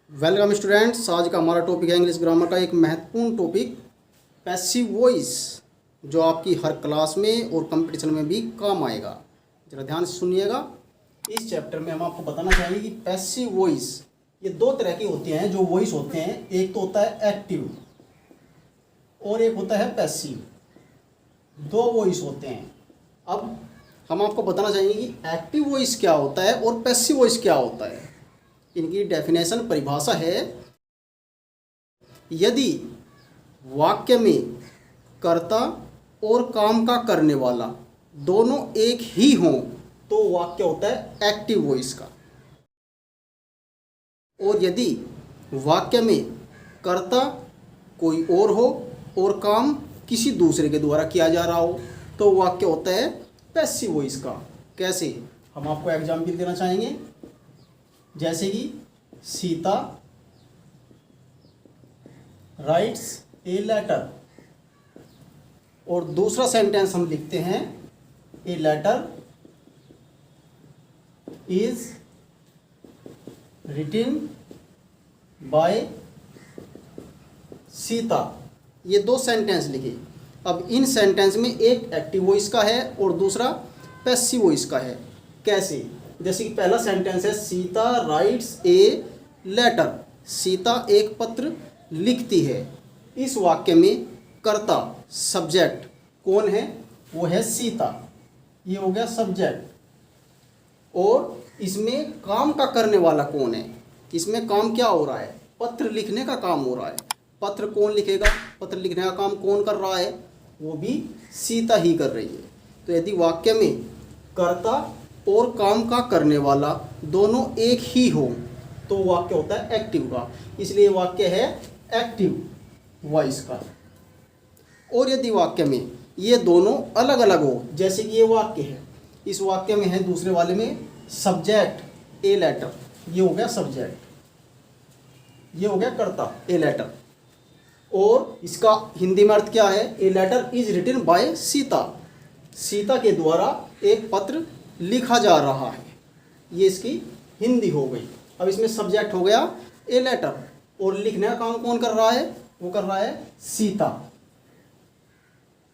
Welcome students. आज का हमारा टॉपिक है इंग्लिश ग्रामर का एक महत्वपूर्ण टॉपिक पैसिव वॉइस, जो आपकी हर क्लास में और कंपटीशन में भी काम आएगा। जरा ध्यान से सुनिएगा। इस चैप्टर में हम आपको बताना चाहेंगे कि पैसिव वॉइस ये दो तरह की होती हैं। जो वॉइस होते हैं, एक तो होता है एक्टिव और एक होता है पैसिव। दो वॉइस होते हैं। अब हम आपको बताना चाहेंगे कि एक्टिव वॉइस क्या होता है और पैसिव वॉइस क्या होता है। इनकी डेफिनेशन परिभाषा है, यदि वाक्य में कर्ता और काम का करने वाला दोनों एक ही हों तो वाक्य होता है एक्टिव वॉइस का। और यदि वाक्य में कर्ता कोई और हो और काम किसी दूसरे के द्वारा किया जा रहा हो तो वाक्य होता है पैसिव वॉइस का। कैसे, हम आपको एग्जाम्पल देना चाहेंगे। जैसे कि सीता राइट्स ए लेटर, और दूसरा सेंटेंस हम लिखते हैं a letter is written by Sita. ये दो सेंटेंस लिखे। अब इन सेंटेंस में एक एक्टिव वॉइस का है और दूसरा पैसिव वॉइस का है। कैसे, जैसे कि पहला सेंटेंस है Sita writes a letter, Sita एक पत्र लिखती है। इस वाक्य में कर्ता सब्जेक्ट कौन है? वो है सीता। ये हो गया सब्जेक्ट। और इसमें काम का करने वाला कौन है? इसमें काम क्या हो रहा है? पत्र लिखने का काम हो रहा है। पत्र कौन लिखेगा? पत्र लिखने का काम कौन कर रहा है? वो भी सीता ही कर रही है। तो यदि वाक्य में कर्ता और काम का करने वाला दोनों एक ही हो तो वाक्य होता है एक्टिव का। इसलिए वाक्य है एक्टिव वॉइस का। और यदि वाक्य में ये दोनों अलग अलग हो, जैसे कि ये वाक्य है, इस वाक्य में है दूसरे वाले में सब्जेक्ट ए लेटर, ये हो गया सब्जेक्ट, ये हो गया कर्ता ए लेटर। और इसका हिंदी में अर्थ क्या है? A letter is written by Sita, Sita के द्वारा एक पत्र लिखा जा रहा है। ये इसकी हिंदी हो गई। अब इसमें सब्जेक्ट हो गया ए लेटर और लिखने का काम कौन कर रहा है? वो कर रहा है सीता।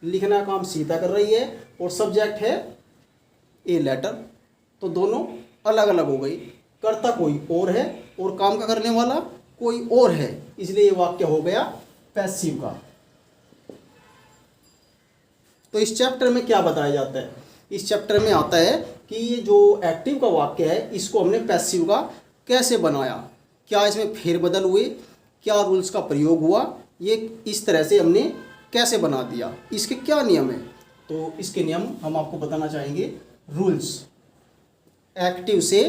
लिखने का काम सीता कर रही है और सब्जेक्ट है ए लेटर। तो दोनों अलग अलग हो गई। कर्ता कोई और है और काम का करने वाला कोई और है। इसलिए ये वाक्य हो गया पैसिव का। तो इस चैप्टर में क्या बताया जाता है? इस चैप्टर में आता है कि ये जो एक्टिव का वाक्य है इसको हमने पैसिव का कैसे बनाया, क्या इसमें फेरबदल हुए, क्या रूल्स का प्रयोग हुआ, ये इस तरह से हमने कैसे बना दिया, इसके क्या नियम है। तो इसके नियम हम आपको बताना चाहेंगे। रूल्स, एक्टिव से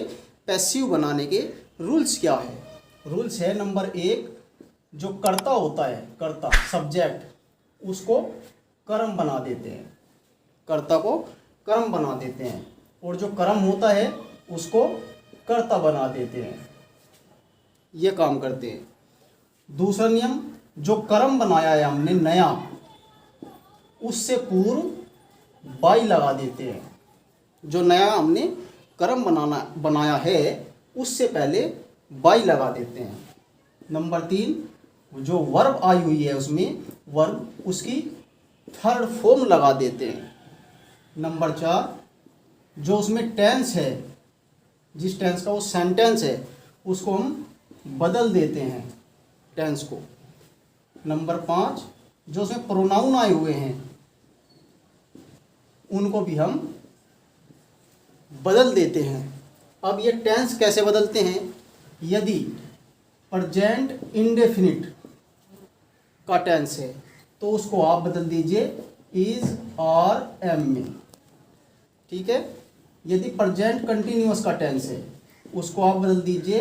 पैसिव बनाने के रूल्स क्या है? रूल्स है नंबर 1, जो कर्ता होता है, कर्ता सब्जेक्ट, उसको कर्म बना देते हैं। कर्ता को कर्म बना देते हैं और जो कर्म होता है उसको कर्ता बना देते हैं। ये काम करते हैं। दूसरा नियम, जो कर्म बनाया है हमने नया, उससे पूर्व बाई लगा देते हैं। जो नया हमने कर्म बनाया है उससे पहले बाई लगा देते हैं। नंबर 3, जो वर्ब आई हुई है उसमें वर्ब, उसकी थर्ड फॉर्म लगा देते हैं। नंबर 4, जो उसमें टेंस है, जिस टेंस का वो सेंटेंस है, उसको हम बदल देते हैं टेंस को। नंबर 5, जो उसमें प्रोनाउन आए हुए हैं उनको भी हम बदल देते हैं। अब ये टेंस कैसे बदलते हैं? यदि प्रेजेंट इंडेफिनिट का टेंस है तो उसको आप बदल दीजिए इज और एम में, ठीक है। यदि प्रेजेंट कंटिन्यूअस का टेंस है उसको आप बदल दीजिए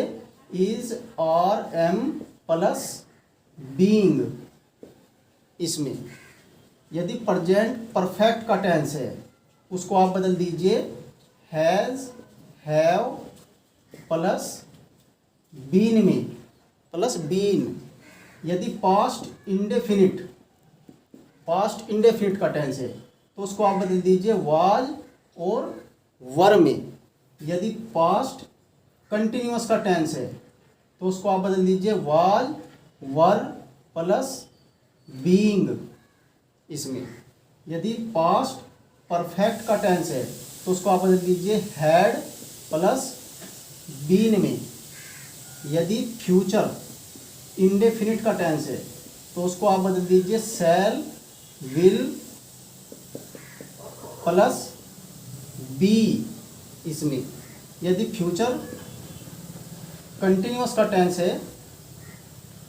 इज और एम प्लस बीइंग इसमें। यदि प्रेजेंट परफेक्ट का टेंस है उसको आप बदल दीजिए हैज हैव प्लस बीन में, प्लस बीन। यदि पास्ट इंडेफिनिट का टेंस है तो उसको आप बदल दीजिए वाज और वर में। यदि पास्ट कंटिन्यूअस का टेंस है तो उसको आप बदल दीजिए वाज, वर प्लस बीइंग। इसमें यदि पास्ट परफेक्ट का टेंस है तो उसको आप बदल दीजिए हैड प्लस बीन में। यदि फ्यूचर इंडेफिनिट का टेंस है तो उसको आप बदल दीजिए शैल, विल प्लस बी इसमें। यदि फ्यूचर कंटिन्यूअस का टेंस है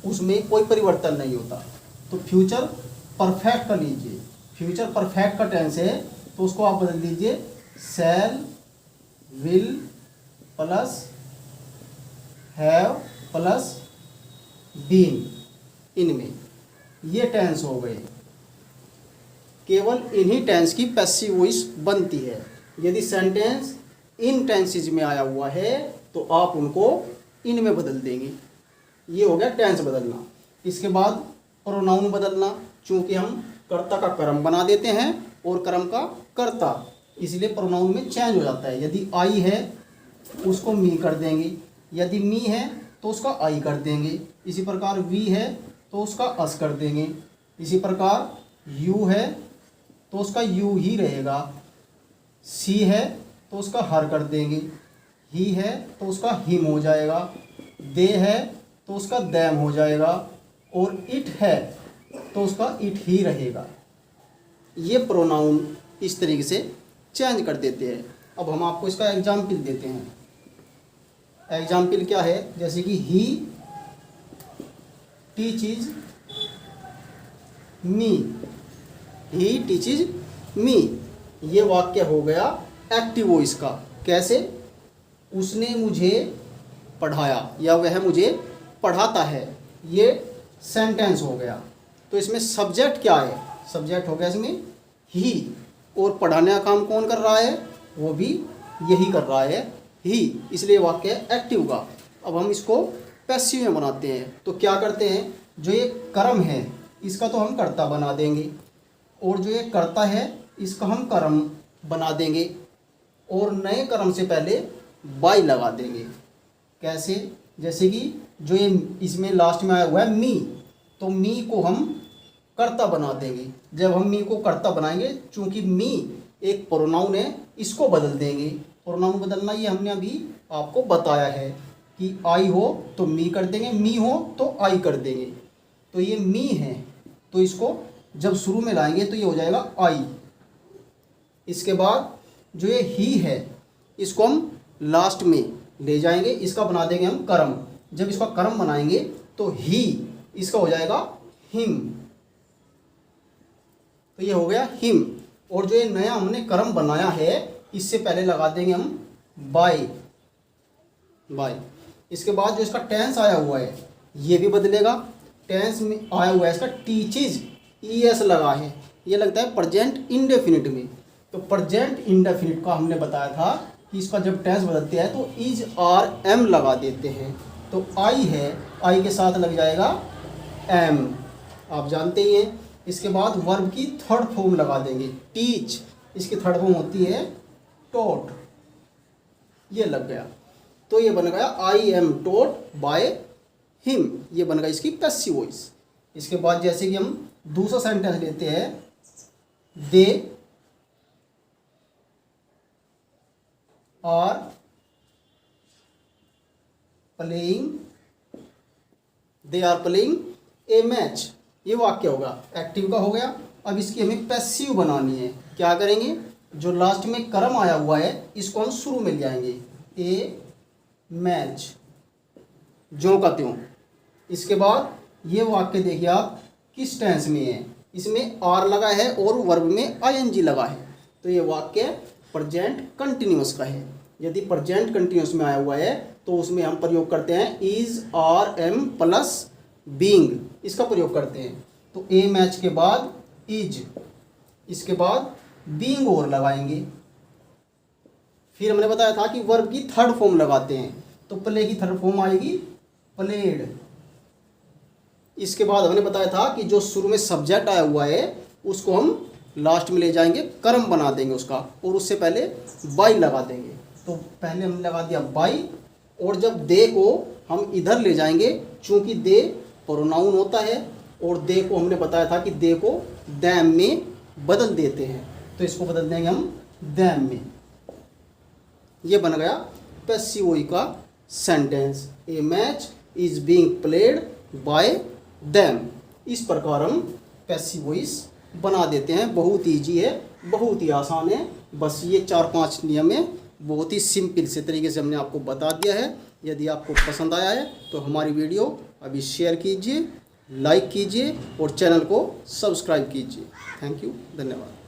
उसमें कोई परिवर्तन नहीं होता तो फ्यूचर परफेक्ट का लीजिए। फ्यूचर परफेक्ट का टेंस है तो उसको आप बदल दीजिए shall, will plus have plus been. इनमें ये टेंस हो गए। केवल इन्हीं टेंस की पैसिव वॉइस बनती है। यदि सेंटेंस इन टेंसेज में आया हुआ है तो आप उनको इनमें बदल देंगे। ये हो गया टेंस बदलना। इसके बाद प्रोनाउन बदलना, चूंकि हम कर्ता का कर्म बना देते हैं और कर्म का कर्ता, इसलिए प्रोनाउन में चेंज हो जाता है। यदि आई है उसको मी कर देंगे, यदि मी है तो उसका आई कर देंगे। इसी प्रकार वी है तो उसका अस कर देंगे। इसी प्रकार यू है तो उसका यू ही रहेगा। सी है तो उसका हर कर देंगे। ही है तो उसका हिम हो जाएगा। दे है तो उसका दैम हो जाएगा। और इट है तो उसका इट ही रहेगा। ये प्रोनाउन इस तरीके से चेंज कर देते हैं। अब हम आपको इसका एग्जाम्पल देते हैं। एग्जाम्पल क्या है, जैसे कि ही टीचेज मी, ही टीचेज मी। ये वाक्य हो गया एक्टिव वॉइस का। कैसे? उसने मुझे पढ़ाया या वह मुझे पढ़ाता है, ये सेंटेंस हो गया। तो इसमें सब्जेक्ट क्या है? सब्जेक्ट हो गया इसमें ही, और पढ़ाने का काम कौन कर रहा है? वो भी यही कर रहा है, ही, इसलिए वाक्य है एक्टिव का। अब हम इसको पैसिव में बनाते हैं। तो क्या करते हैं, जो ये कर्म है इसका तो हम कर्ता बना देंगे, और जो ये कर्ता है इसका हम कर्म बना देंगे, और नए कर्म से पहले बाई लगा देंगे। कैसे? जैसे कि जो ये इसमें लास्ट में आया हुआ है मी, तो मी को हम कर्ता बना देंगे। जब हम मी को कर्ता बनाएंगे, चूंकि मी एक प्रोनाउन है, इसको बदल देंगे। प्रोनाउन बदलना ये हमने अभी आपको बताया है कि आई हो तो मी कर देंगे, मी हो तो आई कर देंगे। तो ये मी है तो इसको जब शुरू में लाएंगे तो ये हो जाएगा आई। इसके बाद जो ये ही है इसको हम लास्ट में ले जाएंगे, इसका बना देंगे हम कर्म। जब इसका कर्म बनाएंगे तो ही, इसका हो जाएगा हिम। तो ये हो गया हिम। और जो ये नया हमने कर्म बनाया है इससे पहले लगा देंगे हम बाय, बाय। इसके बाद जो इसका टेंस आया हुआ है ये भी बदलेगा। टेंस में आया हुआ है इसका टीचेज, ईएस लगा है, ये लगता है प्रेजेंट इंडेफिनिट में। तो प्रेजेंट इंडेफिनिट का हमने बताया था कि इसका जब टेंस बदलते हैं तो इज आर एम लगा देते हैं। तो आई है, आई के साथ लग जाएगा एम, आप जानते ही हैं। इसके बाद वर्ब की थर्ड फॉर्म लगा देंगे, टीच, इसकी थर्ड फॉर्म होती है टॉट, ये लग गया। तो ये बन गया I am taught by him, ये बन गया इसकी पैसिव वॉइस। इसके बाद जैसे कि हम दूसरा सेंटेंस लेते हैं, they are playing, they are playing a match, ये वाक्य होगा, एक्टिव का हो गया। अब इसकी हमें पैसिव बनानी है। क्या करेंगे, जो लास्ट में कर्म आया हुआ है इसको हम शुरू में ले आएंगे, ए मैच, ज्यों का त्यों। इसके बाद ये वाक्य देखिए आप किस टेंस में है, इसमें आर लगा है और वर्ब में आईएनजी लगा है। तो ये वाक्य प्रेजेंट कंटिन्यूअस का है। यदि प्रेजेंट कंटिन्यूअस में आया हुआ है तो उसमें हम प्रयोग करते हैं is are am plus being, इसका प्रयोग करते हैं। तो ए मैच के बाद इज, इसके बाद बीइंग और लगाएंगे। फिर हमने बताया था कि वर्ब की थर्ड फॉर्म लगाते हैं, तो प्ले की थर्ड फॉर्म आएगी प्लेड। इसके बाद हमने बताया था कि जो शुरू में सब्जेक्ट आया हुआ है उसको हम लास्ट में ले जाएंगे, कर्म बना देंगे उसका, और उससे पहले बाई लगा देंगे। तो पहले हमने लगा दिया बाई, और जब दे को हम इधर ले जाएंगे, चूंकि दे प्रोनाउन होता है और दे को हमने बताया था कि दे को देम में बदल देते हैं, तो इसको बदल देंगे हम देम में। ये बन गया पैसिव वॉइस का sentence, A match is being played by them. इस प्रकार हम पैसिव वॉइस बना देते हैं। बहुत ईजी है, बहुत ही आसान है, बस ये 4-5 नियम है, बहुत ही सिंपल से तरीके से हमने आपको बता दिया है। यदि आपको पसंद आया है तो हमारी वीडियो अभी शेयर कीजिए, लाइक कीजिए और चैनल को सब्सक्राइब कीजिए। थैंक यू, धन्यवाद।